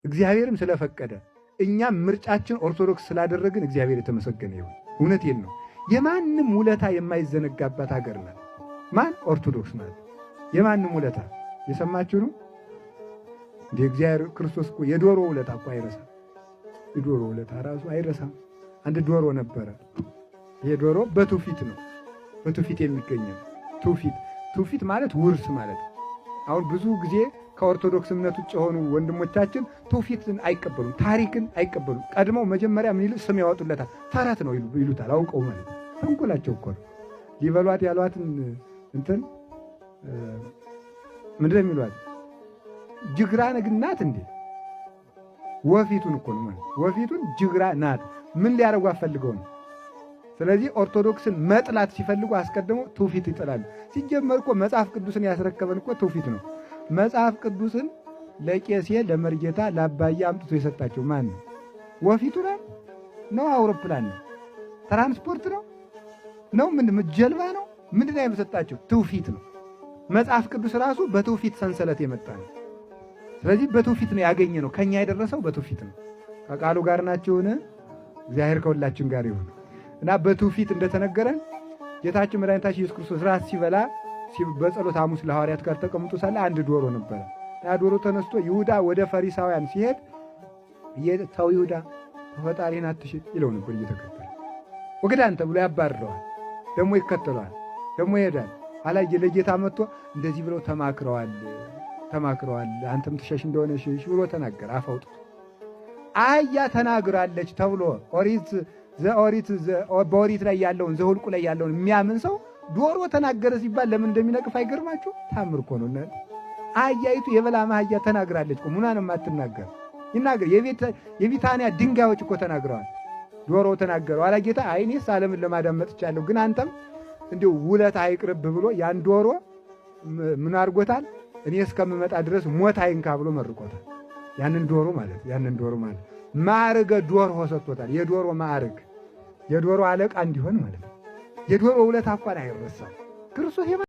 እግዚአብሔርም ስለፈቀደ እኛም ምርጫችን ኦርቶዶክስ ስላደረግን እግዚአብሔር የተመሰገነ ይሁን። እውነቴን ነው። የማንም ውለታ የማይዘነጋባት ሀገር ናት። ማን? ኦርቶዶክስ ናት። የማንም ውለታ የሰማችሁ ነው። እንደ እግዚአብሔር ክርስቶስ እኮ የዶሮ ውለታ እኮ አይረሳም። የዶሮ ውለታ ራሱ አይረሳም። አንድ ዶሮ ነበረ። ይሄ ዶሮ በትውፊት ነው፣ በትውፊት የሚገኘው ትውፊት ማለት ውርስ ማለት። አሁን ብዙ ጊዜ ከኦርቶዶክስ እምነት ውጭ የሆኑ ወንድሞቻችን ትውፊትን አይቀበሉም፣ ታሪክን አይቀበሉም። ቀድመው መጀመሪያ ምን ይሉ ስም ያወጡለታል። ተረት ነው ይሉታል። አውቀው ማለት ተንኮላቸው እኮ ነው። ሊበሏት ያሏትን እንትን ምንድን ነው የሚሏት? ጅግራ ናት እንዴ? ወፊቱን እኮ ነው ማለት ወፊቱን ጅግራ ናት። ምን ሊያደርጉ አፈልገው ነው? ስለዚህ ኦርቶዶክስን መጥላት ሲፈልጉ አስቀድመው ትውፊት ይጥላሉ። ሲጀመር እኮ መጽሐፍ ቅዱስን ያስረከበን እኮ ትውፊት ነው። መጽሐፍ ቅዱስን ለቄሴ ለመርጌታ ለአባዬ አምጥቶ የሰጣቸው ማን ነው? ወፊቱ ነው? አውሮፕላን ነው? ትራንስፖርት ነው? ጀልባ ነው? ምንድን ነው የሰጣቸው? ትውፊት ነው። መጽሐፍ ቅዱስ ራሱ በትውፊት ሰንሰለት የመጣ ነው። ስለዚህ በትውፊት ነው ያገኘ ነው። ከኛ የደረሰው በትውፊት ነው። ከቃሉ ጋር ናችሁን? እግዚአብሔር ከሁላችን ጋር ይሁን እና በትውፊት እንደተነገረን ጌታችን መድኃኒታችን ኢየሱስ ክርስቶስ ራት ሲበላ በጸሎት ሐሙስ ለሐዋርያት ጋር ተቀምጦ ሳለ አንድ ዶሮ ነበረ። ያ ዶሮ ተነስቶ ይሁዳ ወደ ፈሪሳውያን ሲሄድ ተው ይሁዳ ፈጣሪን አትሽጥ ይለው ነበር እየተከተለ ወግዳን ተብሎ ያባርረዋል። ደግሞ ይከተለዋል፣ ደግሞ ይሄዳል። አላየ ለጌታ መጥቶ እንደዚህ ብለው ተማክረዋል አንተም ትሸሽ እንደሆነ ሽሽ ብሎ ተናገረ። አፋውጥቶ አህያ ተናግራለች ተብሎ በኦሪት ላይ ያለውን ዘሁልቁ ላይ ያለውን የሚያምን ሰው ዶሮ ተናገረ ሲባል ለምን እንደሚነቅፍ አይገርማችሁ? ታምር እኮ ነው። አህያይቱ የበላም አህያ ተናግራለች እኮ ምኗን የማትናገር ይናገር። የቢታንያ ድንጋዮች እኮ ተናግረዋል። ዶሮ ተናገረው። አላ ጌታ አይኔስ ዓለምን ለማዳመጥ ይቻለሁ፣ ግን አንተም እንዲሁ ውለታ አይቅርብ ብሎ ያን ዶሮ ምን አድርጎታል? እኔ እስከምመጣ ድረስ ሞት አይንካ ብሎ መርቆታል። ያንን ዶሮ ማለት ማዕርገ ዶሮ ሰጥቶታል። የዶሮ ማዕርግ የዶሮ አለቃ እንዲሆን ማለት ነው። የዶሮ ውለታ እንኳን አይረሳም ክርስቶስ